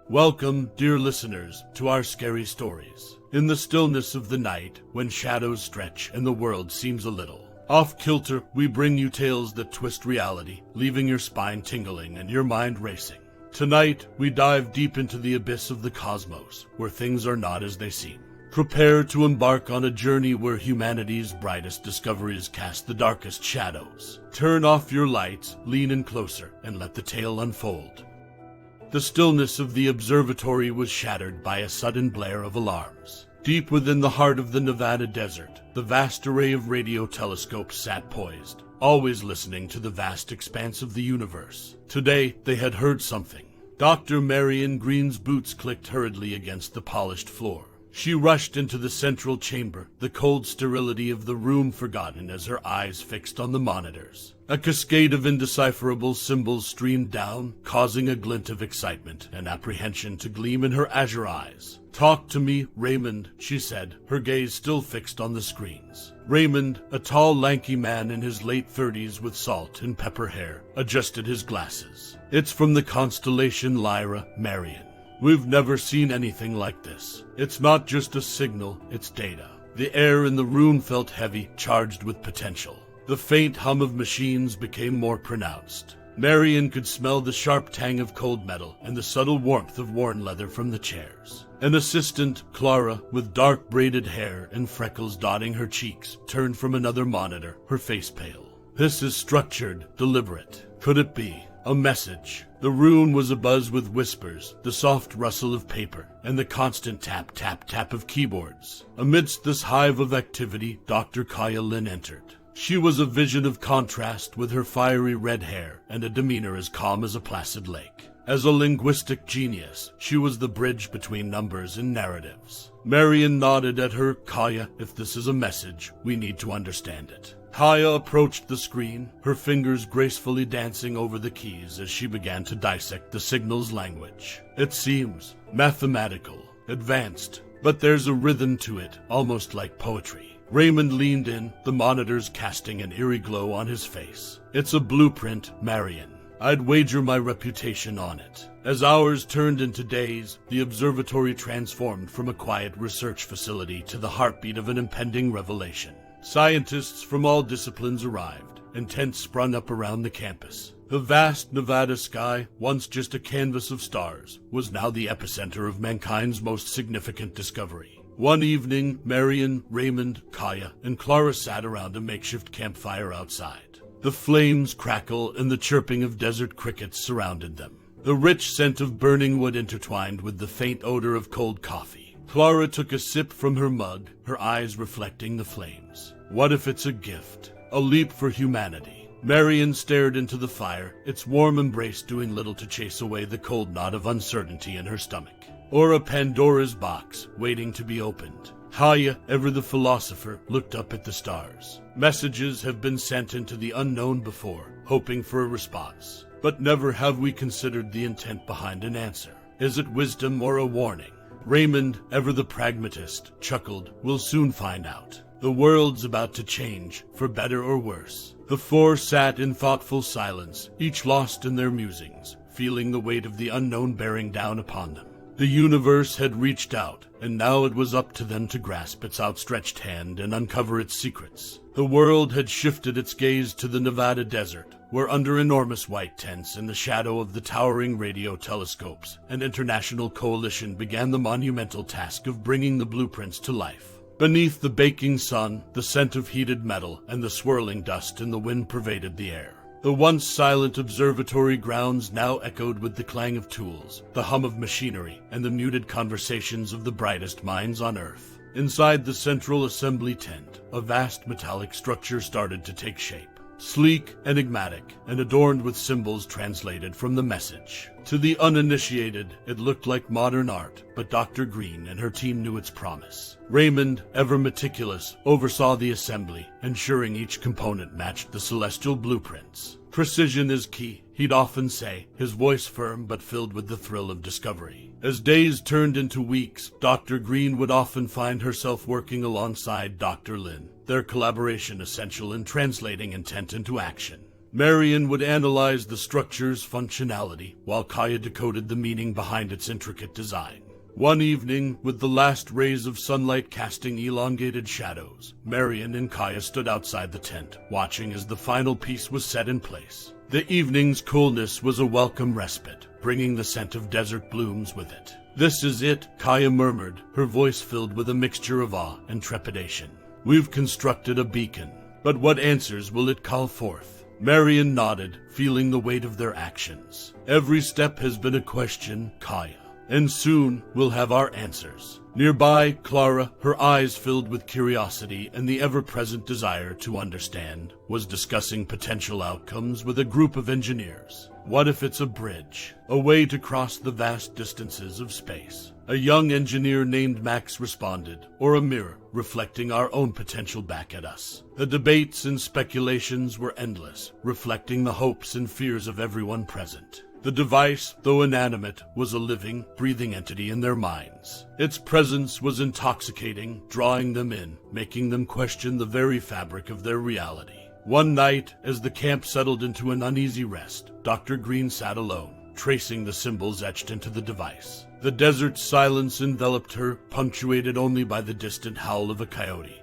Welcome, dear listeners, to our scary stories. In the stillness of the night, when shadows stretch and the world seems a little off-kilter, we bring you tales that twist reality, leaving your spine tingling and your mind racing. Tonight, we dive deep into the abyss of the cosmos, where things are not as they seem. Prepare to embark on a journey where humanity's brightest discoveries cast the darkest shadows. Turn off your lights, lean in closer, and let the tale unfold. The stillness of the observatory was shattered by a sudden blare of alarms. Deep within the heart of the Nevada desert, the vast array of radio telescopes sat poised, always listening to the vast expanse of the universe. Today, they had heard something. Dr. Marion Green's boots clicked hurriedly against the polished floor. She rushed into the central chamber, the cold sterility of the room forgotten as her eyes fixed on the monitors. A cascade of indecipherable symbols streamed down, causing a glint of excitement and apprehension to gleam in her azure eyes. "Talk to me, Raymond," she said, her gaze still fixed on the screens. Raymond, a tall, lanky man in his late 30s with salt and pepper hair, adjusted his glasses. "It's from the constellation Lyra, Marion. We've never seen anything like this. It's not just a signal, it's data." The air in the room felt heavy, charged with potential. The faint hum of machines became more pronounced. Marion could smell the sharp tang of cold metal and the subtle warmth of worn leather from the chairs. An assistant, Clara, with dark braided hair and freckles dotting her cheeks, turned from another monitor, her face pale. "This is structured, deliberate. Could it be a message?" The room was abuzz with whispers, the soft rustle of paper, and the constant tap, tap, tap of keyboards. Amidst this hive of activity, Dr. Kaya Lin entered. She was a vision of contrast with her fiery red hair and a demeanor as calm as a placid lake. As a linguistic genius, she was the bridge between numbers and narratives. Marion nodded at her. "Kaya, if this is a message, we need to understand it." Kaya approached the screen, her fingers gracefully dancing over the keys as she began to dissect the signal's language. "It seems mathematical, advanced, but there's a rhythm to it, almost like poetry." Raymond leaned in, the monitors casting an eerie glow on his face. "It's a blueprint, Marion. I'd wager my reputation on it." As hours turned into days, the observatory transformed from a quiet research facility to the heartbeat of an impending revelation. Scientists from all disciplines arrived, and tents sprung up around the campus. The vast Nevada sky, once just a canvas of stars, was now the epicenter of mankind's most significant discovery. One evening, Marion, Raymond, Kaya, and Clara sat around a makeshift campfire outside. The flames crackle and the chirping of desert crickets surrounded them. The rich scent of burning wood intertwined with the faint odor of cold coffee. Clara took a sip from her mug, her eyes reflecting the flames. What if it's a gift? A leap for humanity? Marion stared into the fire, its warm embrace doing little to chase away the cold knot of uncertainty in her stomach. Or a Pandora's box, waiting to be opened. Kaya, ever the philosopher, looked up at the stars. Messages have been sent into the unknown before, hoping for a response. But never have we considered the intent behind an answer. Is it wisdom or a warning? Raymond, ever the pragmatist, chuckled. "We'll soon find out. The world's about to change, for better or worse." The four sat in thoughtful silence, each lost in their musings, feeling the weight of the unknown bearing down upon them. The universe had reached out, and now it was up to them to grasp its outstretched hand and uncover its secrets. The world had shifted its gaze to the Nevada desert, where under enormous white tents in the shadow of the towering radio telescopes, an international coalition began the monumental task of bringing the blueprints to life. Beneath the baking sun, the scent of heated metal and the swirling dust in the wind pervaded the air. The once silent observatory grounds now echoed with the clang of tools, the hum of machinery, and the muted conversations of the brightest minds on Earth. Inside the central assembly tent, a vast metallic structure started to take shape. Sleek, enigmatic, and adorned with symbols translated from the message. To the uninitiated, it looked like modern art, but Dr. Green and her team knew its promise. Raymond, ever meticulous, oversaw the assembly, ensuring each component matched the celestial blueprints. "Precision is key," he'd often say, his voice firm but filled with the thrill of discovery. As days turned into weeks, Dr. Green would often find herself working alongside Dr. Lin, their collaboration essential in translating intent into action. Marion would analyze the structure's functionality, while Kaya decoded the meaning behind its intricate design. One evening, with the last rays of sunlight casting elongated shadows, Marion and Kaya stood outside the tent, watching as the final piece was set in place. The evening's coolness was a welcome respite, bringing the scent of desert blooms with it. "This is it," Kaya murmured, her voice filled with a mixture of awe and trepidation. "We've constructed a beacon, but what answers will it call forth?" Marion nodded, feeling the weight of their actions. "Every step has been a question, Kaya, and soon we'll have our answers." Nearby, Clara, her eyes filled with curiosity and the ever-present desire to understand, was discussing potential outcomes with a group of engineers. What if it's a bridge, a way to cross the vast distances of space? A young engineer named Max responded, or a mirror, reflecting our own potential back at us. The debates and speculations were endless, reflecting the hopes and fears of everyone present. The device, though inanimate, was a living, breathing entity in their minds. Its presence was intoxicating, drawing them in, making them question the very fabric of their reality. One night, as the camp settled into an uneasy rest, Dr. Green sat alone, tracing the symbols etched into the device. The desert's silence enveloped her, punctuated only by the distant howl of a coyote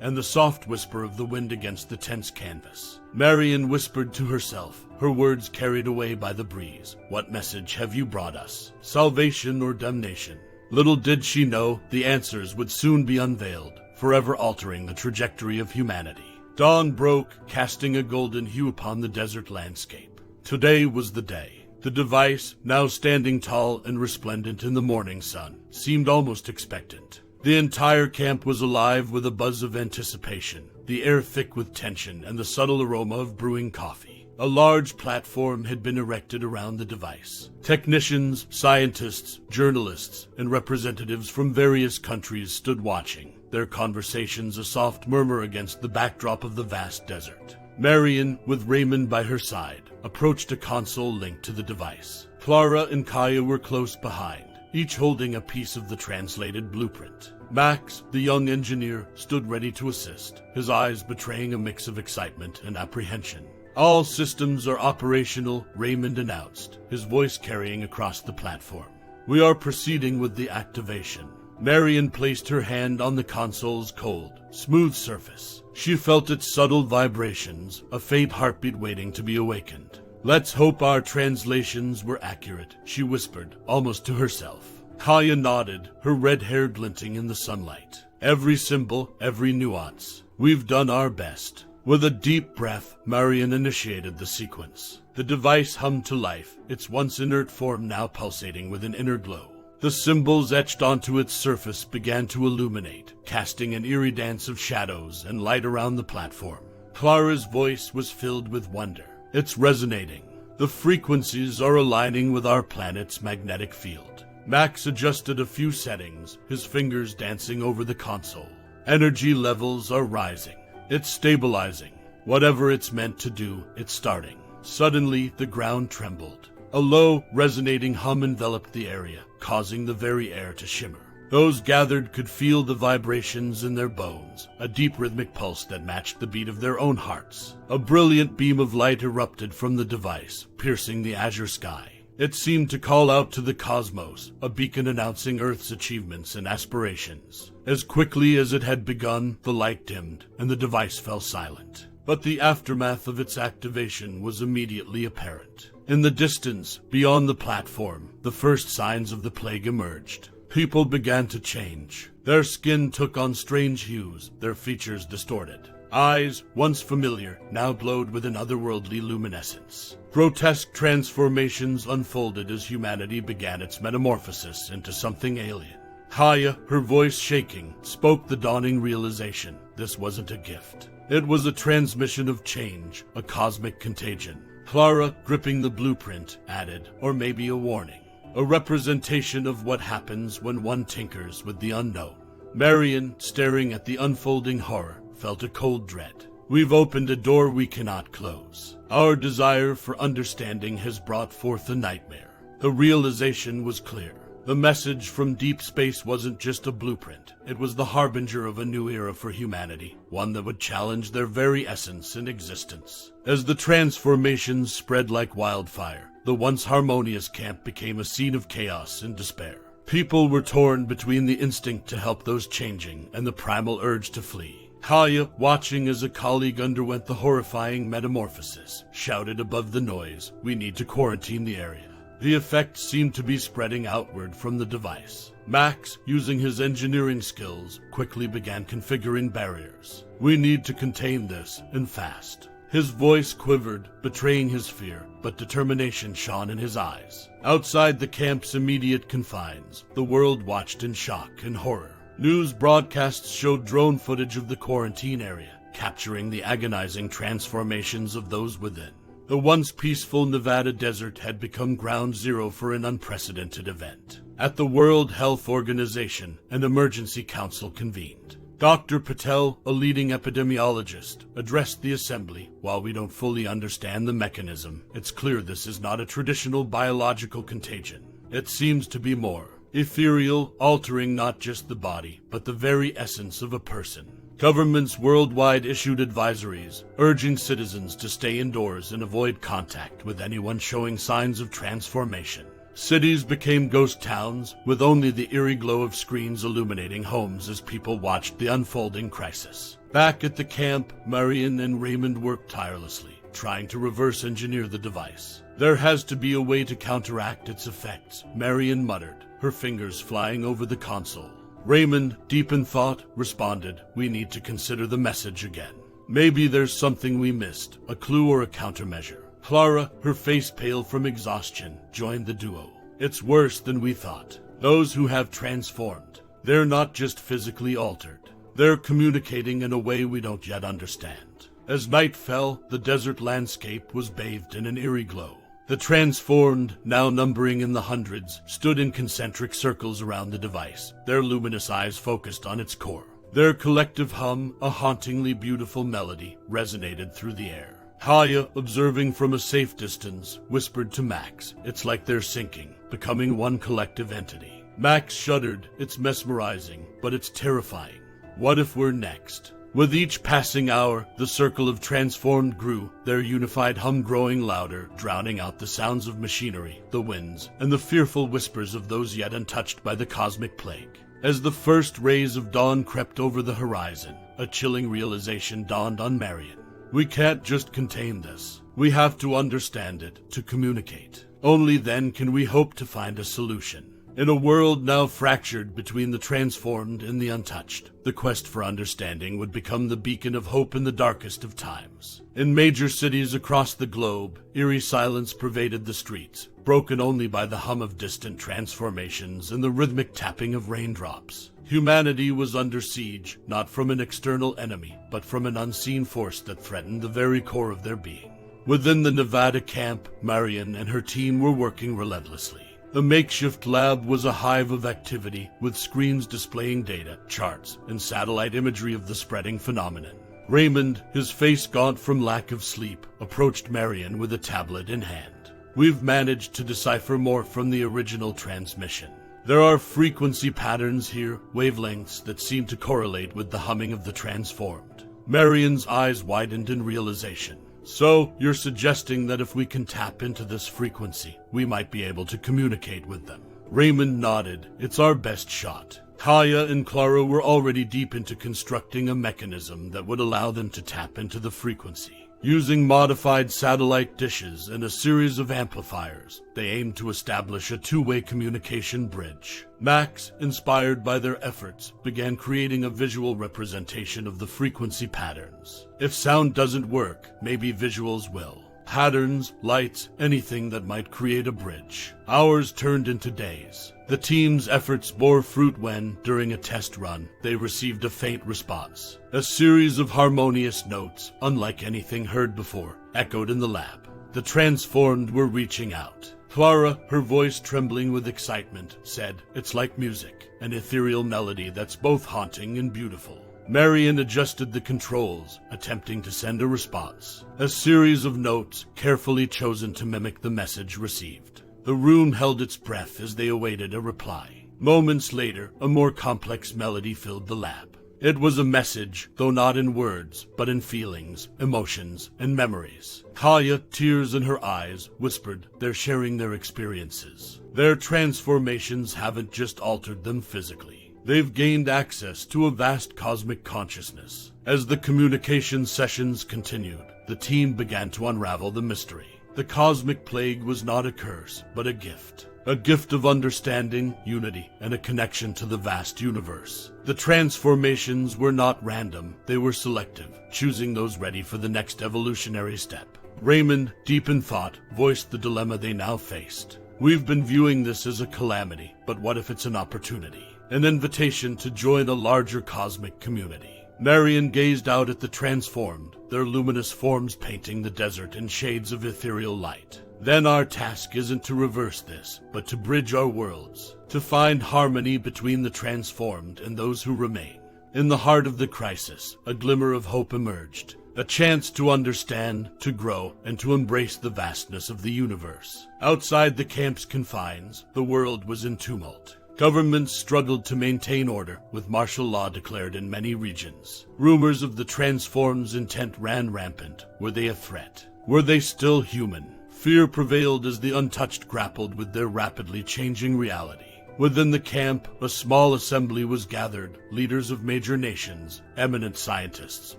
and the soft whisper of the wind against the tense canvas. Marion whispered to herself, her words carried away by the breeze. "What message have you brought us? Salvation or damnation?" Little did she know, the answers would soon be unveiled, forever altering the trajectory of humanity. Dawn broke, casting a golden hue upon the desert landscape. Today was the day. The device, now standing tall and resplendent in the morning sun, seemed almost expectant. The entire camp was alive with a buzz of anticipation, the air thick with tension and the subtle aroma of brewing coffee. A large platform had been erected around the device. Technicians, scientists, journalists, and representatives from various countries stood watching, their conversations a soft murmur against the backdrop of the vast desert. Marion, with Raymond by her side, approached a console linked to the device. Clara and Kaya were close behind, each holding a piece of the translated blueprint. Max, the young engineer, stood ready to assist, his eyes betraying a mix of excitement and apprehension. "All systems are operational," Raymond announced, his voice carrying across the platform. "We are proceeding with the activation." Marion placed her hand on the console's cold, smooth surface. She felt its subtle vibrations, a faint heartbeat waiting to be awakened. "Let's hope our translations were accurate," she whispered, almost to herself. Kaya nodded, her red hair glinting in the sunlight. "Every symbol, every nuance. We've done our best." With a deep breath, Marion initiated the sequence. The device hummed to life, its once inert form now pulsating with an inner glow. The symbols etched onto its surface began to illuminate, casting an eerie dance of shadows and light around the platform. Clara's voice was filled with wonder. "It's resonating. The frequencies are aligning with our planet's magnetic field." Max adjusted a few settings, his fingers dancing over the console. "Energy levels are rising. It's stabilizing. Whatever it's meant to do, it's starting." Suddenly, the ground trembled. A low, resonating hum enveloped the area, causing the very air to shimmer. Those gathered could feel the vibrations in their bones, a deep rhythmic pulse that matched the beat of their own hearts. A brilliant beam of light erupted from the device, piercing the azure sky. It seemed to call out to the cosmos, a beacon announcing Earth's achievements and aspirations. As quickly as it had begun, the light dimmed, and the device fell silent. But the aftermath of its activation was immediately apparent. In the distance, beyond the platform, the first signs of the plague emerged. People began to change. Their skin took on strange hues, their features distorted. Eyes, once familiar, now glowed with an otherworldly luminescence. Grotesque transformations unfolded as humanity began its metamorphosis into something alien. Kaya, her voice shaking, spoke the dawning realization. This wasn't a gift. It was a transmission of change, a cosmic contagion. Clara, gripping the blueprint, added, or maybe a warning. A representation of what happens when one tinkers with the unknown. Marion, staring at the unfolding horror, felt a cold dread. We've opened a door we cannot close. Our desire for understanding has brought forth a nightmare. The realization was clear. The message from deep space wasn't just a blueprint. It was the harbinger of a new era for humanity, one that would challenge their very essence and existence. As the transformations spread like wildfire, the once harmonious camp became a scene of chaos and despair. People were torn between the instinct to help those changing and the primal urge to flee. Kaya, watching as a colleague underwent the horrifying metamorphosis, shouted above the noise, "We need to quarantine the area." The effect seemed to be spreading outward from the device. Max, using his engineering skills, quickly began configuring barriers. "We need to contain this, and fast." His voice quivered, betraying his fear, but determination shone in his eyes. Outside the camp's immediate confines, the world watched in shock and horror. News broadcasts showed drone footage of the quarantine area, capturing the agonizing transformations of those within. The once peaceful Nevada desert had become ground zero for an unprecedented event. At the World Health Organization, an emergency council convened. Dr. Patel, a leading epidemiologist, addressed the assembly. "While we don't fully understand the mechanism, it's clear this is not a traditional biological contagion. It seems to be more ethereal, altering not just the body, but the very essence of a person." Governments worldwide issued advisories, urging citizens to stay indoors and avoid contact with anyone showing signs of transformation. Cities became ghost towns, with only the eerie glow of screens illuminating homes as people watched the unfolding crisis. Back at the camp, Marion and Raymond worked tirelessly, trying to reverse engineer the device. "There has to be a way to counteract its effects," Marion muttered, her fingers flying over the console. Raymond, deep in thought, responded, "We need to consider the message again. Maybe there's something we missed, a clue or a countermeasure." Clara, her face pale from exhaustion, joined the duo. "It's worse than we thought. Those who have transformed, they're not just physically altered. They're communicating in a way we don't yet understand." As night fell, the desert landscape was bathed in an eerie glow. The transformed, now numbering in the hundreds, stood in concentric circles around the device, their luminous eyes focused on its core. Their collective hum, a hauntingly beautiful melody, resonated through the air. Kaya, observing from a safe distance, whispered to Max, "It's like they're syncing, becoming one collective entity." Max shuddered. "It's mesmerizing, but it's terrifying. What if we're next?" With each passing hour, the circle of transformed grew, their unified hum growing louder, drowning out the sounds of machinery, the winds, and the fearful whispers of those yet untouched by the cosmic plague. As the first rays of dawn crept over the horizon, a chilling realization dawned on Marion. We can't just contain this. We have to understand it, to communicate. Only then can we hope to find a solution. In a world now fractured between the transformed and the untouched, the quest for understanding would become the beacon of hope in the darkest of times. In major cities across the globe, eerie silence pervaded the streets, broken only by the hum of distant transformations and the rhythmic tapping of raindrops. Humanity was under siege, not from an external enemy, but from an unseen force that threatened the very core of their being. Within the Nevada camp, Marion and her team were working relentlessly. The makeshift lab was a hive of activity, with screens displaying data, charts, and satellite imagery of the spreading phenomenon. Raymond, his face gaunt from lack of sleep, approached Marion with a tablet in hand. "We've managed to decipher more from the original transmission. There are frequency patterns here, wavelengths that seem to correlate with the humming of the transformed." Marion's eyes widened in realization. "So, you're suggesting that if we can tap into this frequency, we might be able to communicate with them?" Raymond nodded. "It's our best shot." Kaya and Clara were already deep into constructing a mechanism that would allow them to tap into the frequency. Using modified satellite dishes and a series of amplifiers, they aimed to establish a two-way communication bridge. Max, inspired by their efforts, began creating a visual representation of the frequency patterns. If sound doesn't work, maybe visuals will. Patterns, lights, anything that might create a bridge. Hours turned into days. The team's efforts bore fruit when, during a test run, they received a faint response. A series of harmonious notes, unlike anything heard before, echoed in the lab. The transformed were reaching out. Clara, her voice trembling with excitement, said, "It's like music, an ethereal melody that's both haunting and beautiful." Marion adjusted the controls, attempting to send a response. A series of notes, carefully chosen to mimic the message received. The room held its breath as they awaited a reply. Moments later, a more complex melody filled the lab. It was a message, though not in words, but in feelings, emotions, and memories. Kaya, tears in her eyes, whispered, they're sharing their experiences. Their transformations haven't just altered them physically. They've gained access to a vast cosmic consciousness. As the communication sessions continued, the team began to unravel the mystery. The cosmic plague was not a curse, but a gift. A gift of understanding, unity, and a connection to the vast universe. The transformations were not random, they were selective, choosing those ready for the next evolutionary step. Raymond, deep in thought, voiced the dilemma they now faced. We've been viewing this as a calamity, but what if it's an opportunity? An invitation to join a larger cosmic community. Marion gazed out at the transformed, their luminous forms painting the desert in shades of ethereal light. Then our task isn't to reverse this, but to bridge our worlds, to find harmony between the transformed and those who remain. In the heart of the crisis, a glimmer of hope emerged, a chance to understand, to grow, and to embrace the vastness of the universe. Outside the camp's confines, the world was in tumult. Governments struggled to maintain order, with martial law declared in many regions. Rumors of the transformed's intent ran rampant. Were they a threat? Were they still human? Fear prevailed as the untouched grappled with their rapidly changing reality. Within the camp, a small assembly was gathered, leaders of major nations, eminent scientists,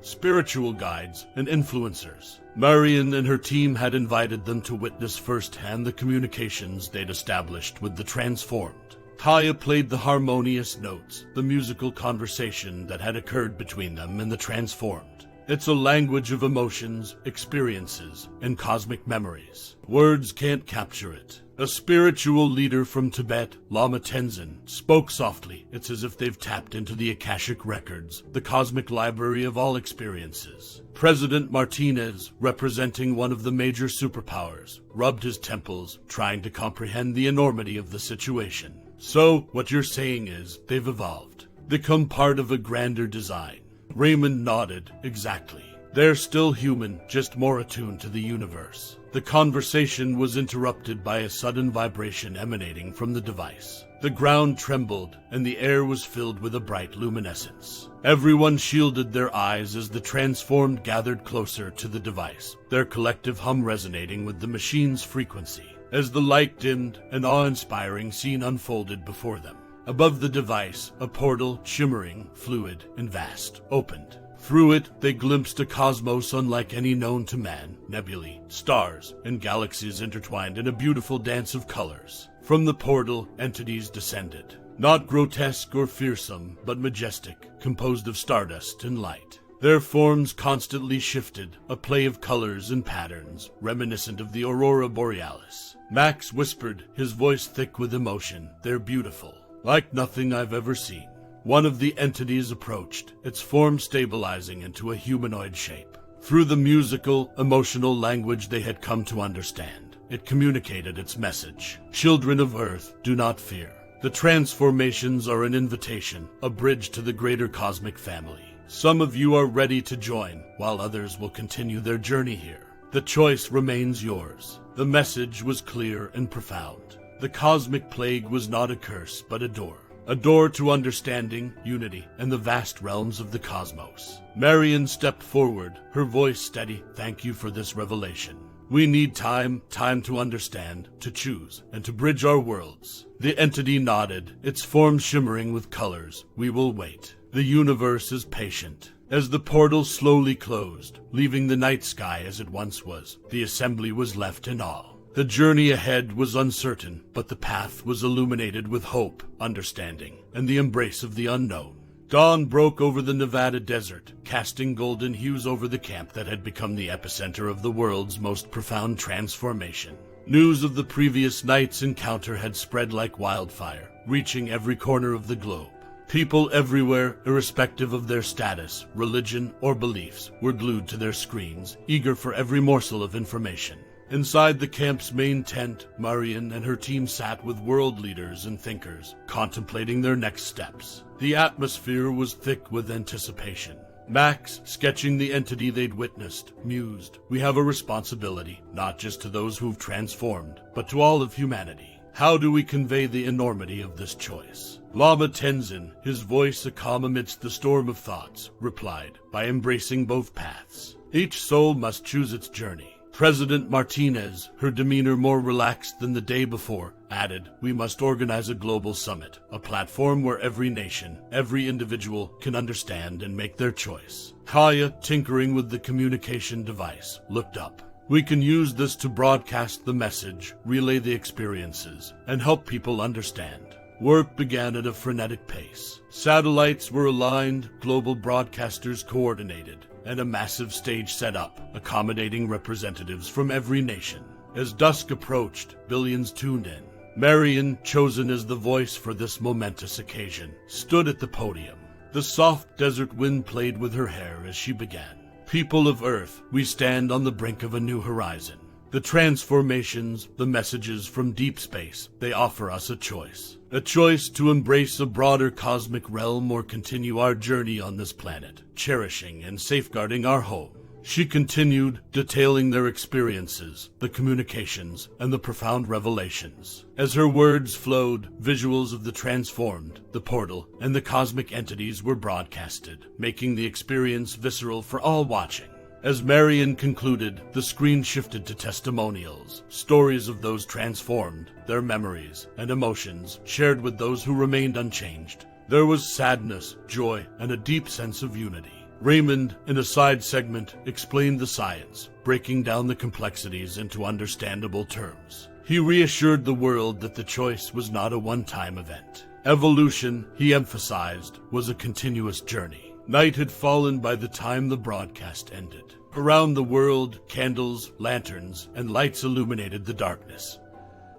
spiritual guides, and influencers. Marion and her team had invited them to witness firsthand the communications they'd established with the transformed. Kaya played the harmonious notes, the musical conversation that had occurred between them and the transformed. It's a language of emotions, experiences, and cosmic memories. Words can't capture it. A spiritual leader from Tibet, Lama Tenzin, spoke softly. It's as if they've tapped into the Akashic records, the cosmic library of all experiences. President Martinez, representing one of the major superpowers, rubbed his temples, trying to comprehend the enormity of the situation. So, what you're saying is, they've evolved, become part of a grander design. Raymond nodded. Exactly. They're still human, just more attuned to the universe. The conversation was interrupted by a sudden vibration emanating from the device. The ground trembled, and the air was filled with a bright luminescence. Everyone shielded their eyes as the transformed gathered closer to the device, their collective hum resonating with the machine's frequency. As the light dimmed, an awe-inspiring scene unfolded before them. Above the device, a portal, shimmering, fluid, and vast, opened. Through it, they glimpsed a cosmos unlike any known to man, nebulae, stars, and galaxies intertwined in a beautiful dance of colors. From the portal, entities descended. Not grotesque or fearsome, but majestic, composed of stardust and light. Their forms constantly shifted, a play of colors and patterns, reminiscent of the aurora borealis. Max whispered, his voice thick with emotion, "They're beautiful. Like nothing I've ever seen." One of the entities approached, its form stabilizing into a humanoid shape. Through the musical, emotional language they had come to understand, it communicated its message. Children of Earth, do not fear. The transformations are an invitation, a bridge to the greater cosmic family. Some of you are ready to join, while others will continue their journey here. The choice remains yours. The message was clear and profound. The cosmic plague was not a curse, but a door. A door to understanding, unity, and the vast realms of the cosmos. Marion stepped forward, her voice steady. "Thank you for this revelation. We need time to understand, to choose, and to bridge our worlds." The entity nodded, its form shimmering with colors. "We will wait. The universe is patient." As the portal slowly closed, leaving the night sky as it once was, the assembly was left in awe. The journey ahead was uncertain, but the path was illuminated with hope, understanding, and the embrace of the unknown. Dawn broke over the Nevada desert, casting golden hues over the camp that had become the epicenter of the world's most profound transformation. News of the previous night's encounter had spread like wildfire, reaching every corner of the globe. People everywhere, irrespective of their status, religion, or beliefs, were glued to their screens, eager for every morsel of information. Inside the camp's main tent, Marion and her team sat with world leaders and thinkers, contemplating their next steps. The atmosphere was thick with anticipation. Max, sketching the entity they'd witnessed, mused, "We have a responsibility, not just to those who've transformed, but to all of humanity. How do we convey the enormity of this choice?" Lama Tenzin, his voice a calm amidst the storm of thoughts, replied, "By embracing both paths. Each soul must choose its journey." President Martinez, her demeanor more relaxed than the day before, added, "We must organize a global summit, a platform where every nation, every individual can understand and make their choice." Kaya, tinkering with the communication device, looked up. "We can use this to broadcast the message, relay the experiences, and help people understand." Work began at a frenetic pace. Satellites were aligned, global broadcasters coordinated, and a massive stage set up, accommodating representatives from every nation. As dusk approached, billions tuned in. Marion, chosen as the voice for this momentous occasion, stood at the podium. The soft desert wind played with her hair as she began. "People of Earth, we stand on the brink of a new horizon. The transformations, the messages from deep space, they offer us a choice. A choice to embrace a broader cosmic realm or continue our journey on this planet, cherishing and safeguarding our home." She continued, detailing their experiences, the communications, and the profound revelations. As her words flowed, visuals of the transformed, the portal, and the cosmic entities were broadcasted, making the experience visceral for all watching. As Marion concluded, the screen shifted to testimonials, stories of those transformed, their memories and emotions shared with those who remained unchanged. There was sadness, joy, and a deep sense of unity. Raymond, in a side segment, explained the science, breaking down the complexities into understandable terms. He reassured the world that the choice was not a one-time event. Evolution, he emphasized, was a continuous journey. Night had fallen by the time the broadcast ended. Around the world, candles, lanterns, and lights illuminated the darkness,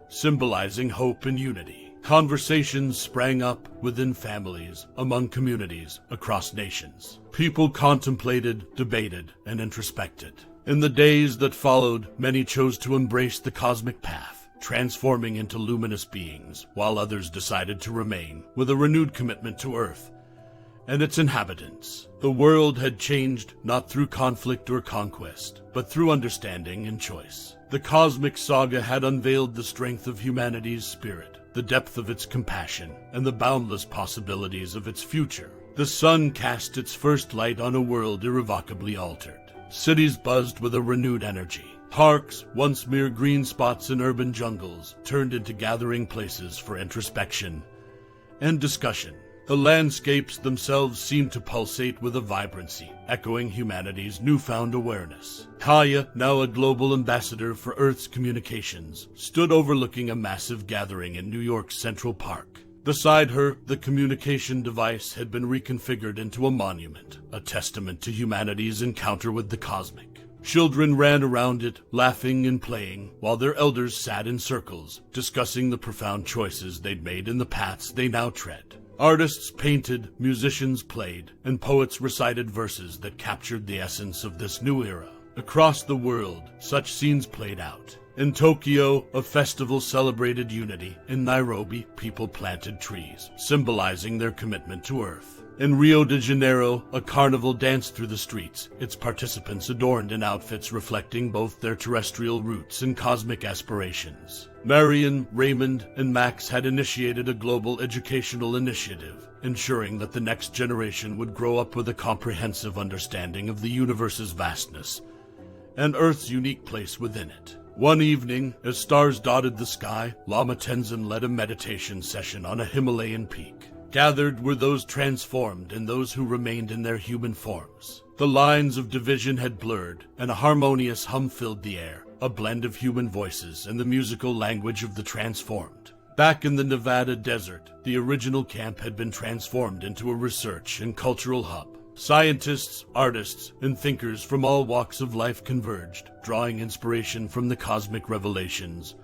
symbolizing hope and unity. Conversations sprang up within families, among communities, across nations. People contemplated, debated, and introspected. In the days that followed, many chose to embrace the cosmic path, transforming into luminous beings, while others decided to remain, with a renewed commitment to Earth and its inhabitants. The world had changed not through conflict or conquest, but through understanding and choice. The cosmic saga had unveiled the strength of humanity's spirit, the depth of its compassion, and the boundless possibilities of its future. The sun cast its first light on a world irrevocably altered. Cities buzzed with a renewed energy. Parks, once mere green spots in urban jungles, turned into gathering places for introspection and discussion. The landscapes themselves seemed to pulsate with a vibrancy, echoing humanity's newfound awareness. Kaya, now a global ambassador for Earth's communications, stood overlooking a massive gathering in New York's Central Park. Beside her, the communication device had been reconfigured into a monument, a testament to humanity's encounter with the cosmic. Children ran around it, laughing and playing, while their elders sat in circles, discussing the profound choices they'd made in the paths they now tread. Artists painted, musicians played, and poets recited verses that captured the essence of this new era. Across the world, such scenes played out. In Tokyo, a festival celebrated unity. In Nairobi, people planted trees, symbolizing their commitment to Earth. In Rio de Janeiro, a carnival danced through the streets, its participants adorned in outfits reflecting both their terrestrial roots and cosmic aspirations. Marion, Raymond, and Max had initiated a global educational initiative, ensuring that the next generation would grow up with a comprehensive understanding of the universe's vastness and Earth's unique place within it. One evening, as stars dotted the sky, Lama Tenzin led a meditation session on a Himalayan peak. Gathered were those transformed and those who remained in their human forms. The lines of division had blurred, and a harmonious hum filled the air, a blend of human voices and the musical language of the transformed. Back in the Nevada desert, the original camp had been transformed into a research and cultural hub. Scientists, artists, and thinkers from all walks of life converged, drawing inspiration from the cosmic revelations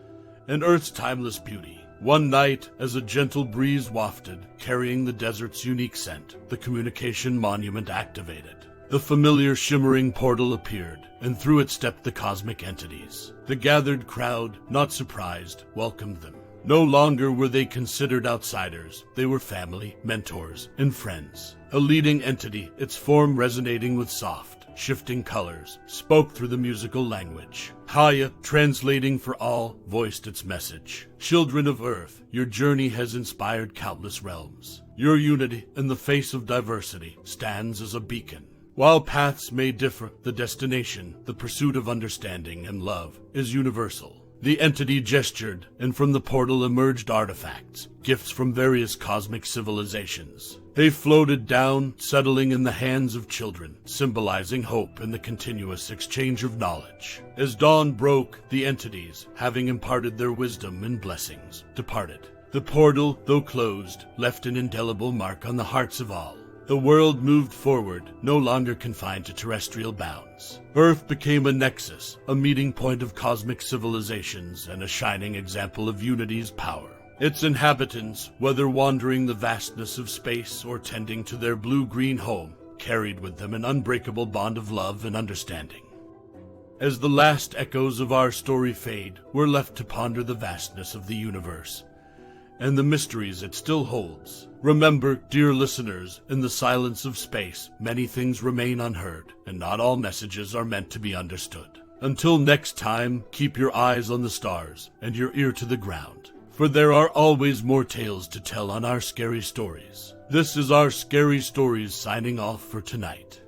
and Earth's timeless beauty. One night, as a gentle breeze wafted, carrying the desert's unique scent, the communication monument activated. The familiar shimmering portal appeared, and through it stepped the cosmic entities. The gathered crowd, not surprised, welcomed them. No longer were they considered outsiders. They were family, mentors, and friends. A leading entity, its form resonating with soft, shifting colors, spoke through the musical language. Haya, translating for all, voiced its message. Children of Earth, your journey has inspired countless realms. Your unity, in the face of diversity, stands as a beacon. While paths may differ, the destination, the pursuit of understanding and love, is universal. The entity gestured, and from the portal emerged artifacts, gifts from various cosmic civilizations. They floated down, settling in the hands of children, symbolizing hope and the continuous exchange of knowledge. As dawn broke, the entities, having imparted their wisdom and blessings, departed. The portal, though closed, left an indelible mark on the hearts of all. The world moved forward, no longer confined to terrestrial bounds. Earth became a nexus, a meeting point of cosmic civilizations, and a shining example of unity's power. Its inhabitants, whether wandering the vastness of space or tending to their blue-green home, carried with them an unbreakable bond of love and understanding. As the last echoes of our story fade, we're left to ponder the vastness of the universe and the mysteries it still holds. Remember, dear listeners, in the silence of space, many things remain unheard, and not all messages are meant to be understood. Until next time, keep your eyes on the stars and your ear to the ground, for there are always more tales to tell on our scary stories. This is our Scary Stories signing off for tonight.